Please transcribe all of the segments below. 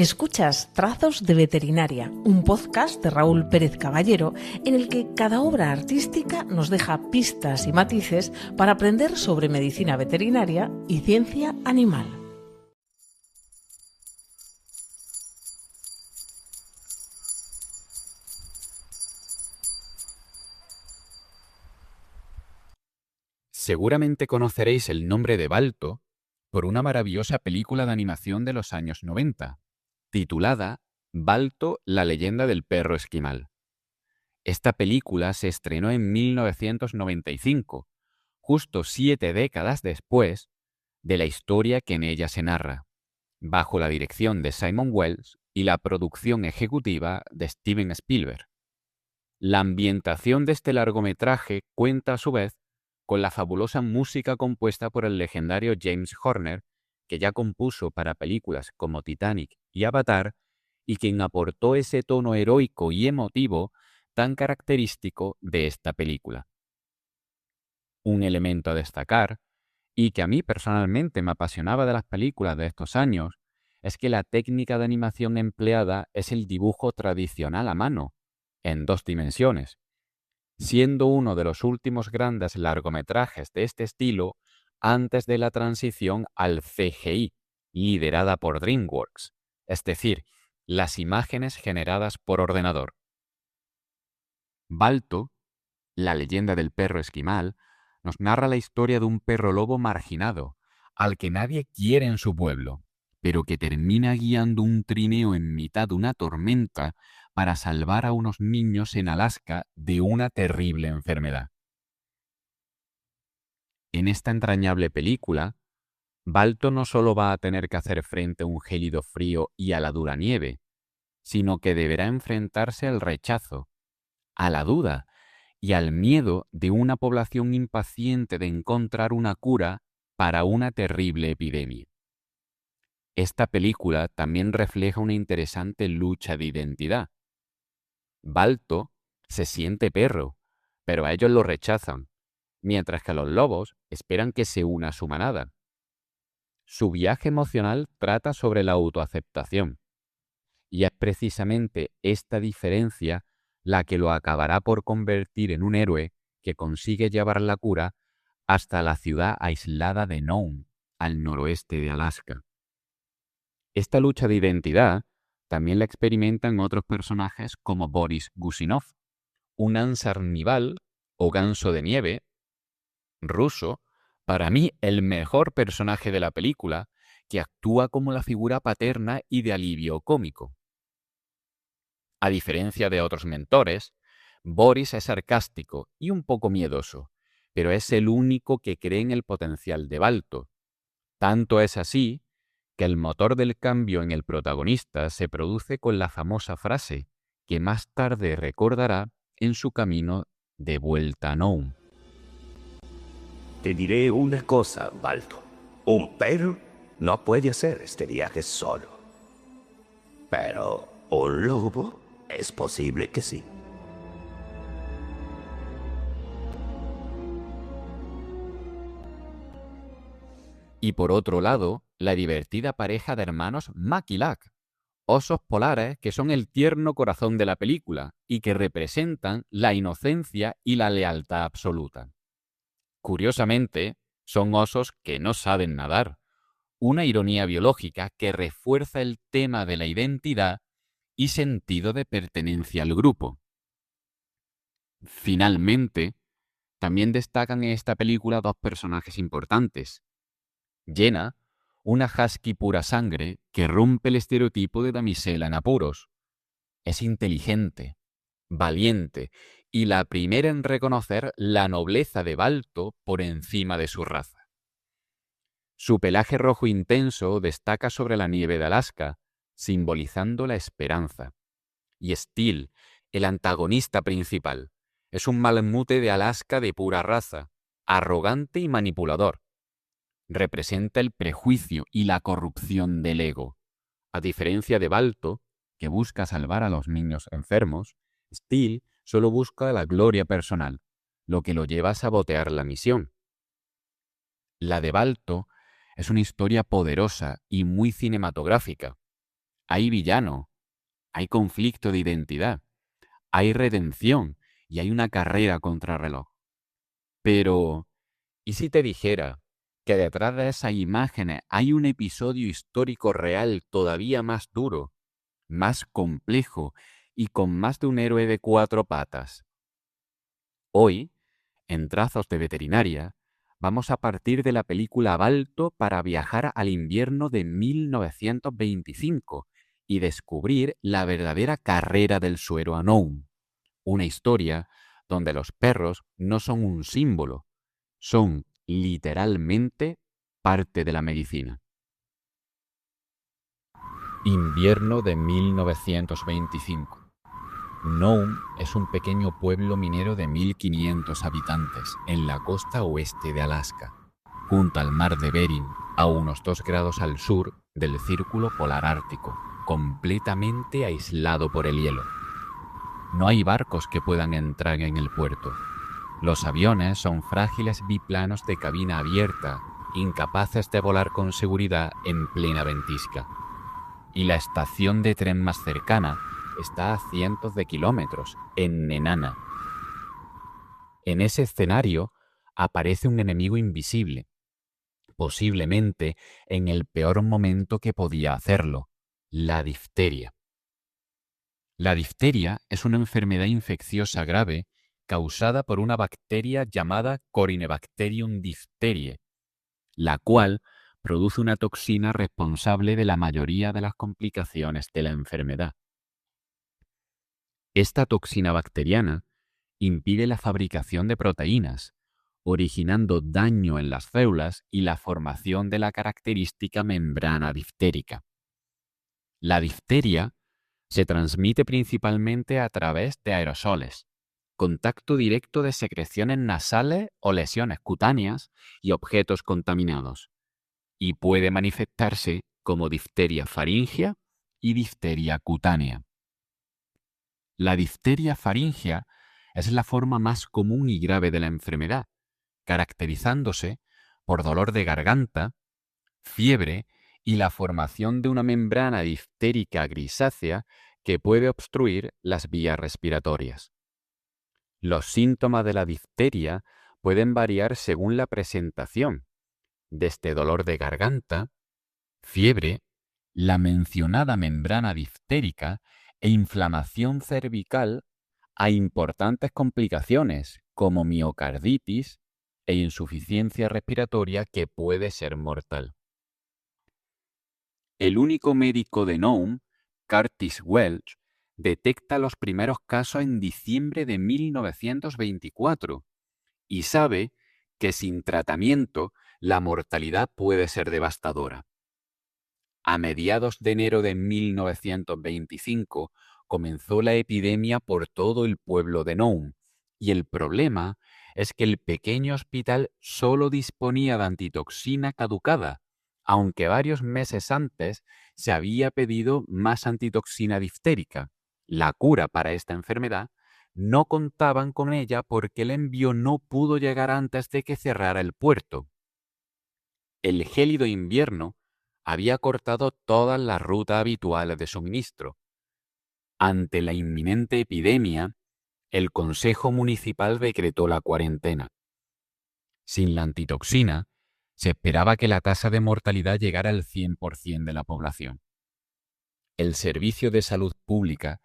Escuchas Trazos de Veterinaria, un podcast de Raúl Pérez Caballero en el que cada obra artística nos deja pistas y matices para aprender sobre medicina veterinaria y ciencia animal. Seguramente conoceréis el nombre de Balto por una maravillosa película de animación de los años 90, titulada Balto, la leyenda del perro esquimal. Esta película se estrenó en 1995, justo 7 décadas después de la historia que en ella se narra, bajo la dirección de Simon Wells y la producción ejecutiva de Steven Spielberg. La ambientación de este largometraje cuenta a su vez con la fabulosa música compuesta por el legendario James Horner, que ya compuso para películas como Titanic y Avatar, y quien aportó ese tono heroico y emotivo tan característico de esta película. Un elemento a destacar, y que a mí personalmente me apasionaba de las películas de estos años, es que la técnica de animación empleada es el dibujo tradicional a mano, en 2 dimensiones, siendo uno de los últimos grandes largometrajes de este estilo antes de la transición al CGI, liderada por DreamWorks, es decir, las imágenes generadas por ordenador. Balto, la leyenda del perro esquimal, nos narra la historia de un perro lobo marginado, al que nadie quiere en su pueblo, pero que termina guiando un trineo en mitad de una tormenta para salvar a unos niños en Alaska de una terrible enfermedad. En esta entrañable película, Balto no solo va a tener que hacer frente a un gélido frío y a la dura nieve, sino que deberá enfrentarse al rechazo, a la duda y al miedo de una población impaciente de encontrar una cura para una terrible epidemia. Esta película también refleja una interesante lucha de identidad. Balto se siente perro, pero a ellos lo rechazan, mientras que los lobos esperan que se una a su manada. Su viaje emocional trata sobre la autoaceptación, y es precisamente esta diferencia la que lo acabará por convertir en un héroe que consigue llevar la cura hasta la ciudad aislada de Nome, al noroeste de Alaska. Esta lucha de identidad también la experimentan otros personajes como Boris Gusinov, un ansarnival o ganso de nieve ruso, para mí el mejor personaje de la película, que actúa como la figura paterna y de alivio cómico. A diferencia de otros mentores, Boris es sarcástico y un poco miedoso, pero es el único que cree en el potencial de Balto. Tanto es así que el motor del cambio en el protagonista se produce con la famosa frase que más tarde recordará en su camino de vuelta a Nome. Te diré una cosa, Balto. Un perro no puede hacer este viaje solo. Pero un lobo es posible que sí. Y por otro lado, la divertida pareja de hermanos Mac y Lack, osos polares que son el tierno corazón de la película y que representan la inocencia y la lealtad absoluta. Curiosamente, son osos que no saben nadar, una ironía biológica que refuerza el tema de la identidad y sentido de pertenencia al grupo. Finalmente, también destacan en esta película 2 personajes importantes. Jenna, una husky pura sangre que rompe el estereotipo de damisela en apuros. Es inteligente, valiente y la primera en reconocer la nobleza de Balto por encima de su raza. Su pelaje rojo intenso destaca sobre la nieve de Alaska, simbolizando la esperanza. Y Steel, el antagonista principal, es un malamute de Alaska de pura raza, arrogante y manipulador. Representa el prejuicio y la corrupción del ego. A diferencia de Balto, que busca salvar a los niños enfermos, Steel solo busca la gloria personal, lo que lo lleva a sabotear la misión. La de Balto es una historia poderosa y muy cinematográfica. Hay villano, hay conflicto de identidad, hay redención y hay una carrera contrarreloj. Pero, ¿y si te dijera que detrás de esas imágenes hay un episodio histórico real todavía más duro, más complejo y con más de un héroe de 4 patas? Hoy, en Trazos de Veterinaria, vamos a partir de la película Balto para viajar al invierno de 1925 y descubrir la verdadera carrera del suero a Nome. Una historia donde los perros no son un símbolo, son literalmente parte de la medicina. Invierno de 1925. Nome es un pequeño pueblo minero de 1.500 habitantes en la costa oeste de Alaska, junto al mar de Bering, a unos 2 grados al sur del Círculo Polar Ártico, completamente aislado por el hielo. No hay barcos que puedan entrar en el puerto. Los aviones son frágiles biplanos de cabina abierta, incapaces de volar con seguridad en plena ventisca. Y la estación de tren más cercana está a cientos de kilómetros, en Nenana. En ese escenario aparece un enemigo invisible, posiblemente en el peor momento que podía hacerlo, la difteria. La difteria es una enfermedad infecciosa grave causada por una bacteria llamada Corynebacterium diphtheriae, la cual produce una toxina responsable de la mayoría de las complicaciones de la enfermedad. Esta toxina bacteriana impide la fabricación de proteínas, originando daño en las células y la formación de la característica membrana diftérica. La difteria se transmite principalmente a través de aerosoles, contacto directo de secreciones nasales o lesiones cutáneas y objetos contaminados, y puede manifestarse como difteria faríngea y difteria cutánea. La difteria faríngea es la forma más común y grave de la enfermedad, caracterizándose por dolor de garganta, fiebre y la formación de una membrana diftérica grisácea que puede obstruir las vías respiratorias. Los síntomas de la difteria pueden variar según la presentación, desde dolor de garganta, fiebre, la mencionada membrana diftérica e inflamación cervical a importantes complicaciones como miocarditis e insuficiencia respiratoria que puede ser mortal. El único médico de Nome, Curtis Welch, detecta los primeros casos en diciembre de 1924 y sabe que sin tratamiento la mortalidad puede ser devastadora. A mediados de enero de 1925 comenzó la epidemia por todo el pueblo de Nome, y el problema es que el pequeño hospital solo disponía de antitoxina caducada, aunque varios meses antes se había pedido más antitoxina diftérica. La cura para esta enfermedad no contaban con ella porque el envío no pudo llegar antes de que cerrara el puerto. El gélido invierno había cortado todas las rutas habituales de suministro. Ante la inminente epidemia, el Consejo Municipal decretó la cuarentena. Sin la antitoxina, se esperaba que la tasa de mortalidad llegara al 100% de la población. El Servicio de Salud Pública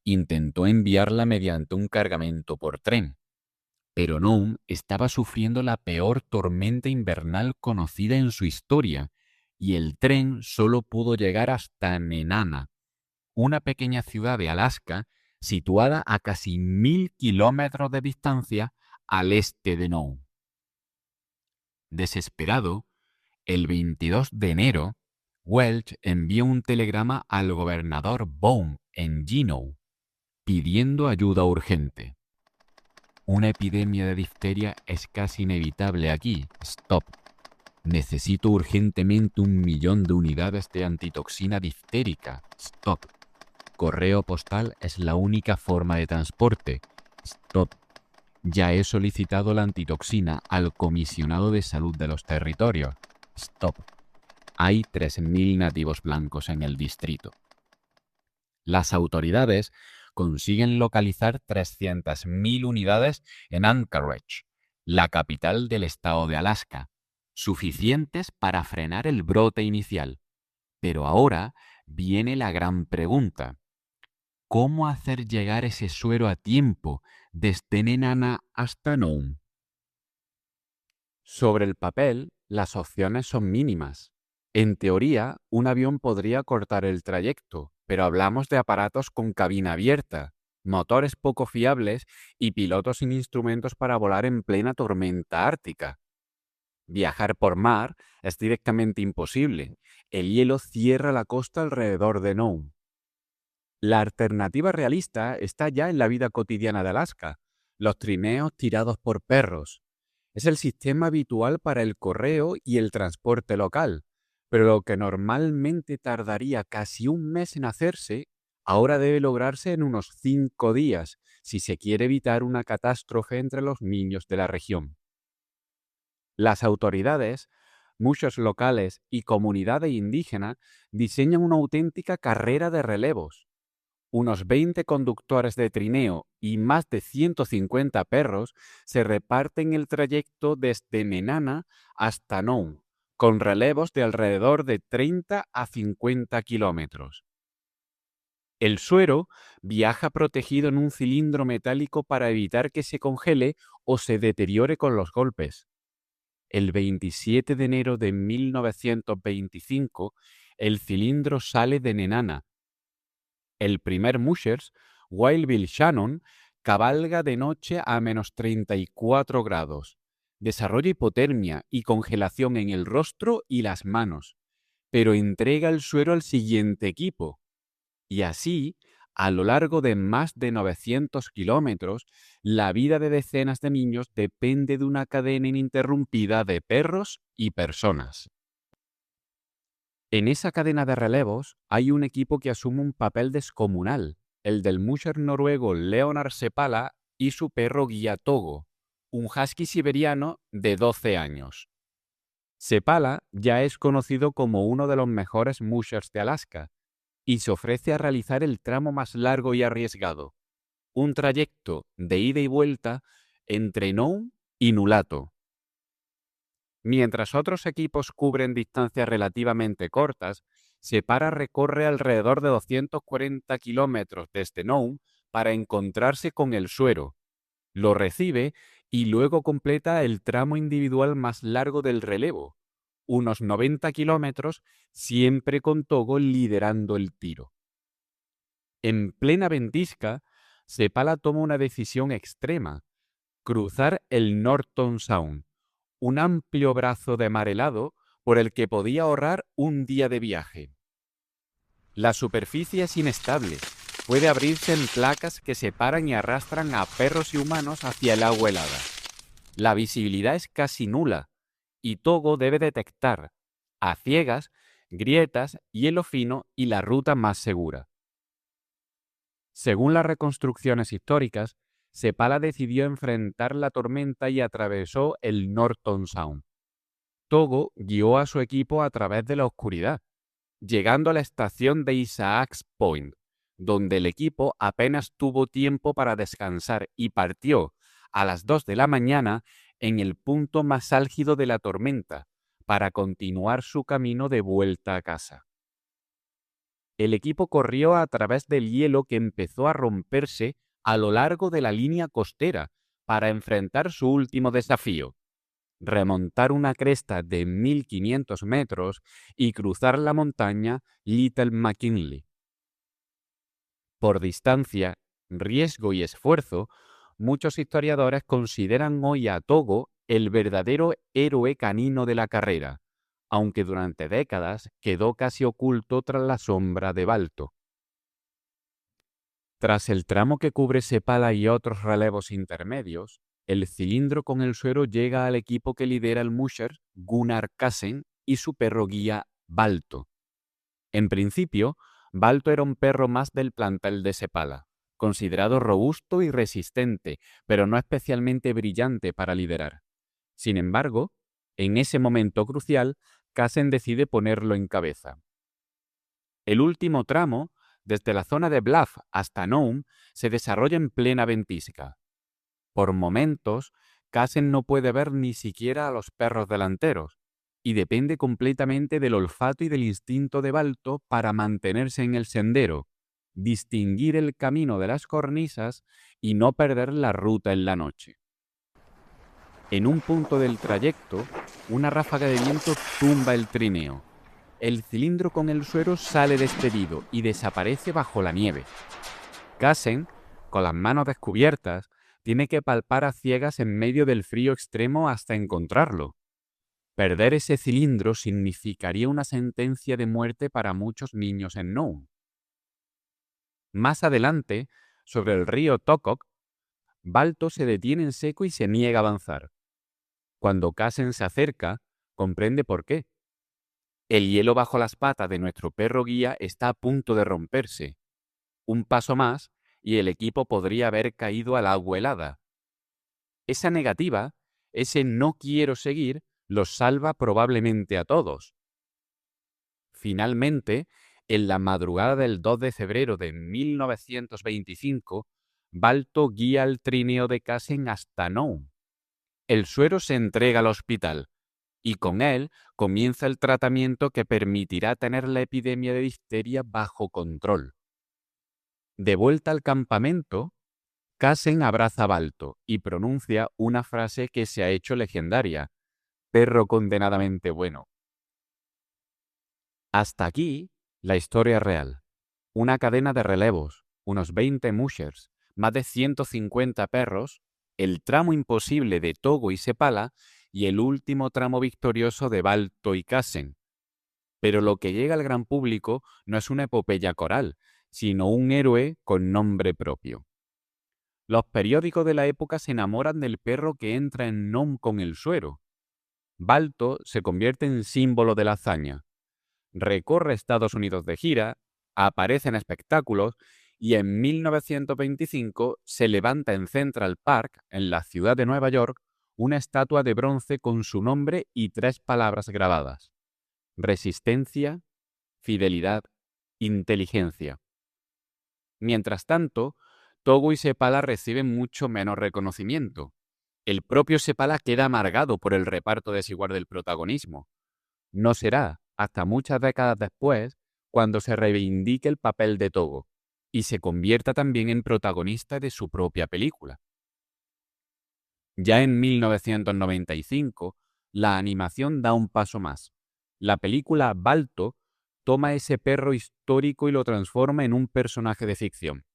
intentó enviarla mediante un cargamento por tren, pero Nome estaba sufriendo la peor tormenta invernal conocida en su historia, y el tren solo pudo llegar hasta Nenana, una pequeña ciudad de Alaska situada a casi 1.000 kilómetros de distancia al este de Nome. Desesperado, el 22 de enero, Welch envió un telegrama al gobernador Baum en Juneau, pidiendo ayuda urgente. Una epidemia de difteria es casi inevitable aquí. Stop. Necesito urgentemente 1 millón de unidades de antitoxina diftérica. Stop. Correo postal es la única forma de transporte. Stop. Ya he solicitado la antitoxina al comisionado de salud de los territorios. Stop. Hay 3.000 nativos blancos en el distrito. Las autoridades consiguen localizar 300.000 unidades en Anchorage, la capital del estado de Alaska, suficientes para frenar el brote inicial. Pero ahora viene la gran pregunta. ¿Cómo hacer llegar ese suero a tiempo desde Nenana hasta Nome? Sobre el papel, las opciones son mínimas. En teoría, un avión podría cortar el trayecto, pero hablamos de aparatos con cabina abierta, motores poco fiables y pilotos sin instrumentos para volar en plena tormenta ártica. Viajar por mar es directamente imposible. El hielo cierra la costa alrededor de Nome. La alternativa realista está ya en la vida cotidiana de Alaska, los trineos tirados por perros. Es el sistema habitual para el correo y el transporte local, pero lo que normalmente tardaría casi un mes en hacerse, ahora debe lograrse en unos 5 días, si se quiere evitar una catástrofe entre los niños de la región. Las autoridades, muchos locales y comunidades indígenas diseñan una auténtica carrera de relevos. Unos 20 conductores de trineo y más de 150 perros se reparten el trayecto desde Nenana hasta Nome, con relevos de alrededor de 30 a 50 kilómetros. El suero viaja protegido en un cilindro metálico para evitar que se congele o se deteriore con los golpes. El 27 de enero de 1925, el cilindro sale de Nenana. El primer Mushers, Wild Bill Shannon, cabalga de noche a menos 34 grados. Desarrolla hipotermia y congelación en el rostro y las manos, pero entrega el suero al siguiente equipo. Y así, a lo largo de más de 900 kilómetros, la vida de decenas de niños depende de una cadena ininterrumpida de perros y personas. En esa cadena de relevos hay un equipo que asume un papel descomunal, el del musher noruego Leonard Sepala y su perro guía Togo, un husky siberiano de 12 años. Sepala ya es conocido como uno de los mejores mushers de Alaska y se ofrece a realizar el tramo más largo y arriesgado, un trayecto de ida y vuelta entre Nome y Nulato. Mientras otros equipos cubren distancias relativamente cortas, Sepala recorre alrededor de 240 kilómetros desde Nome para encontrarse con el suero. Lo recibe y luego completa el tramo individual más largo del relevo, unos 90 kilómetros, siempre con Togo liderando el tiro. En plena ventisca, Sepala toma una decisión extrema: cruzar el Norton Sound, un amplio brazo de mar helado por el que podía ahorrar un día de viaje. La superficie es inestable, puede abrirse en placas que separan y arrastran a perros y humanos hacia el agua helada. La visibilidad es casi nula, y Togo debe detectar, a ciegas, grietas, hielo fino y la ruta más segura. Según las reconstrucciones históricas, Sepala decidió enfrentar la tormenta y atravesó el Norton Sound. Togo guió a su equipo a través de la oscuridad, llegando a la estación de Isaacs Point, donde el equipo apenas tuvo tiempo para descansar y partió a las 2 de la mañana en el punto más álgido de la tormenta, para continuar su camino de vuelta a casa. El equipo corrió a través del hielo que empezó a romperse a lo largo de la línea costera para enfrentar su último desafío: remontar una cresta de 1500 metros y cruzar la montaña Little McKinley. Por distancia, riesgo y esfuerzo, muchos historiadores consideran hoy a Togo el verdadero héroe canino de la carrera, aunque durante décadas quedó casi oculto tras la sombra de Balto. Tras el tramo que cubre Sepala y otros relevos intermedios, el cilindro con el suero llega al equipo que lidera el musher Gunnar Kassen y su perro guía Balto. En principio, Balto era un perro más del plantel de Sepala, considerado robusto y resistente, pero no especialmente brillante para liderar. Sin embargo, en ese momento crucial, Kassen decide ponerlo en cabeza. El último tramo, desde la zona de Bluff hasta Nome, se desarrolla en plena ventisca. Por momentos, Cassen no puede ver ni siquiera a los perros delanteros, y depende completamente del olfato y del instinto de Balto para mantenerse en el sendero, distinguir el camino de las cornisas y no perder la ruta en la noche. En un punto del trayecto, una ráfaga de viento tumba el trineo. El cilindro con el suero sale despedido y desaparece bajo la nieve. Cassen, con las manos descubiertas, tiene que palpar a ciegas en medio del frío extremo hasta encontrarlo. Perder ese cilindro significaría una sentencia de muerte para muchos niños en Nome. Más adelante, sobre el río Tokok, Balto se detiene en seco y se niega a avanzar. Cuando Cassen se acerca, comprende por qué. El hielo bajo las patas de nuestro perro guía está a punto de romperse. Un paso más y el equipo podría haber caído al agua helada. Esa negativa, ese no quiero seguir, los salva probablemente a todos. Finalmente, en la madrugada del 2 de febrero de 1925, Balto guía el trineo de Cassen hasta Nome. El suero se entrega al hospital y con él comienza el tratamiento que permitirá tener la epidemia de difteria bajo control. De vuelta al campamento, Cassen abraza a Balto y pronuncia una frase que se ha hecho legendaria: perro condenadamente bueno. Hasta aquí, la historia real. Una cadena de relevos, unos 20 mushers, más de 150 perros, el tramo imposible de Togo y Sepala y el último tramo victorioso de Balto y Cassen. Pero lo que llega al gran público no es una epopeya coral, sino un héroe con nombre propio. Los periódicos de la época se enamoran del perro que entra en Nome con el suero. Balto se convierte en símbolo de la hazaña. Recorre Estados Unidos de gira, aparece en espectáculos y en 1925 se levanta en Central Park, en la ciudad de Nueva York, una estatua de bronce con su nombre y 3 palabras grabadas: resistencia, fidelidad, inteligencia. Mientras tanto, Togo y Sepala reciben mucho menos reconocimiento. El propio Sepala queda amargado por el reparto desigual del protagonismo. No será hasta muchas décadas después cuando se reivindique el papel de Togo y se convierta también en protagonista de su propia película. Ya en 1995, la animación da un paso más. La película Balto toma ese perro histórico y lo transforma en un personaje de ficción.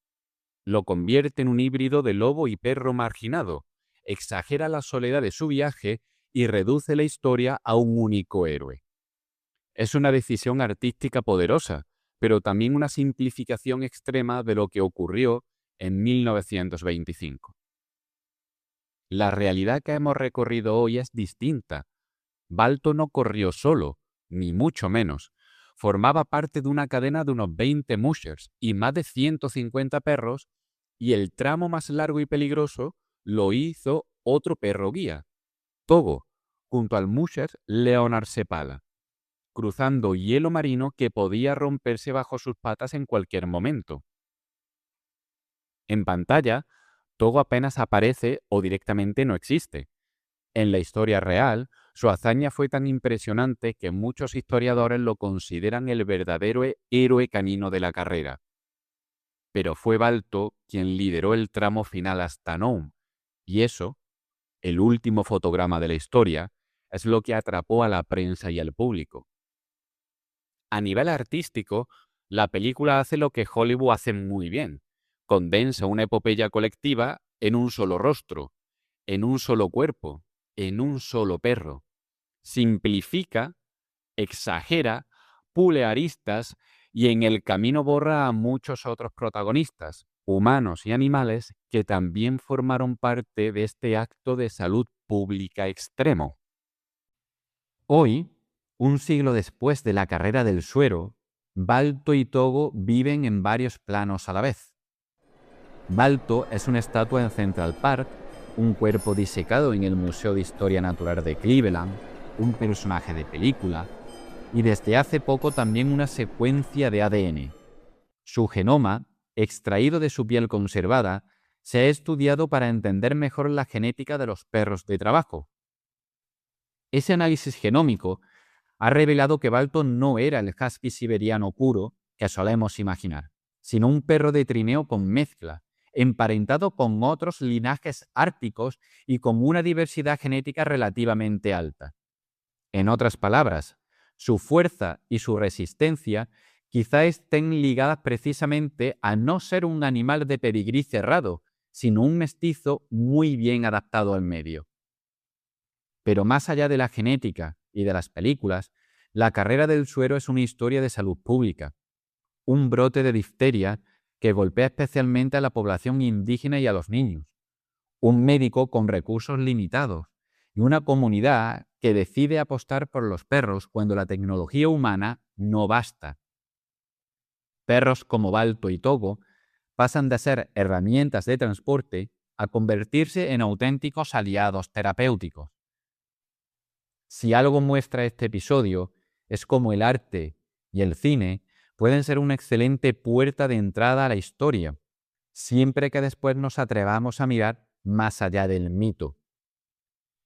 Lo convierte en un híbrido de lobo y perro marginado, exagera la soledad de su viaje y reduce la historia a un único héroe. Es una decisión artística poderosa, pero también una simplificación extrema de lo que ocurrió en 1925. La realidad que hemos recorrido hoy es distinta. Balto no corrió solo, ni mucho menos. Formaba parte de una cadena de unos 20 mushers y más de 150 perros, y el tramo más largo y peligroso lo hizo otro perro guía, Togo, junto al musher Leonard Sepala, cruzando hielo marino que podía romperse bajo sus patas en cualquier momento. En pantalla, Togo apenas aparece o directamente no existe. En la historia real, su hazaña fue tan impresionante que muchos historiadores lo consideran el verdadero héroe canino de la carrera. Pero fue Balto quien lideró el tramo final hasta Nome, y eso, el último fotograma de la historia, es lo que atrapó a la prensa y al público. A nivel artístico, la película hace lo que Hollywood hace muy bien: condensa una epopeya colectiva en un solo rostro, en un solo cuerpo, en un solo perro. Simplifica, exagera, pule aristas y en el camino borra a muchos otros protagonistas, humanos y animales, que también formaron parte de este acto de salud pública extremo. Hoy, un siglo después de la carrera del suero, Balto y Togo viven en varios planos a la vez. Balto es una estatua en Central Park, un cuerpo disecado en el Museo de Historia Natural de Cleveland, un personaje de película y desde hace poco también una secuencia de ADN. Su genoma, extraído de su piel conservada, se ha estudiado para entender mejor la genética de los perros de trabajo. Ese análisis genómico ha revelado que Balto no era el husky siberiano puro que solemos imaginar, sino un perro de trineo con mezcla, emparentado con otros linajes árticos y con una diversidad genética relativamente alta. En otras palabras, su fuerza y su resistencia quizá estén ligadas precisamente a no ser un animal de pedigrí cerrado, sino un mestizo muy bien adaptado al medio. Pero más allá de la genética y de las películas, la carrera del suero es una historia de salud pública. Un brote de difteria que golpea especialmente a la población indígena y a los niños. Un médico con recursos limitados y una comunidad que decide apostar por los perros cuando la tecnología humana no basta. Perros como Balto y Togo pasan de ser herramientas de transporte a convertirse en auténticos aliados terapéuticos. Si algo muestra este episodio es cómo el arte y el cine pueden ser una excelente puerta de entrada a la historia, siempre que después nos atrevamos a mirar más allá del mito.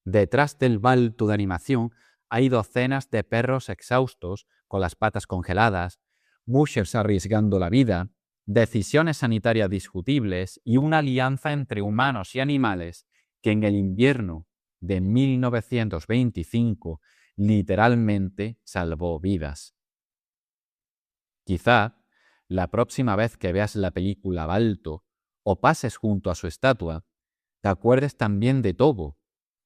Detrás del Balto de animación hay docenas de perros exhaustos con las patas congeladas, mushers arriesgando la vida, decisiones sanitarias discutibles y una alianza entre humanos y animales que en el invierno de 1925 literalmente salvó vidas. Quizá la próxima vez que veas la película Balto o pases junto a su estatua, te acuerdes también de Togo,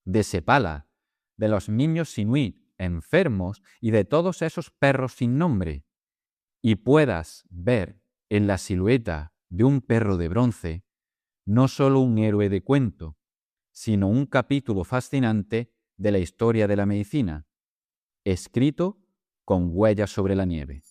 de Sepala, de los niños inuit enfermos y de todos esos perros sin nombre, y puedas ver en la silueta de un perro de bronce no solo un héroe de cuento, sino un capítulo fascinante de la historia de la medicina, escrito con huellas sobre la nieve.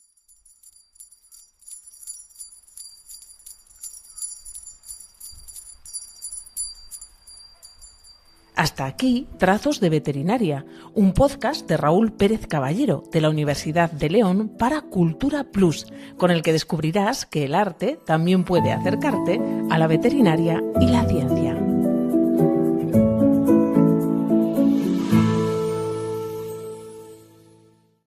Hasta aquí Trazos de Veterinaria, un podcast de Raúl Pérez Caballero de la Universidad de León para Cultura Plus, con el que descubrirás que el arte también puede acercarte a la veterinaria y la ciencia.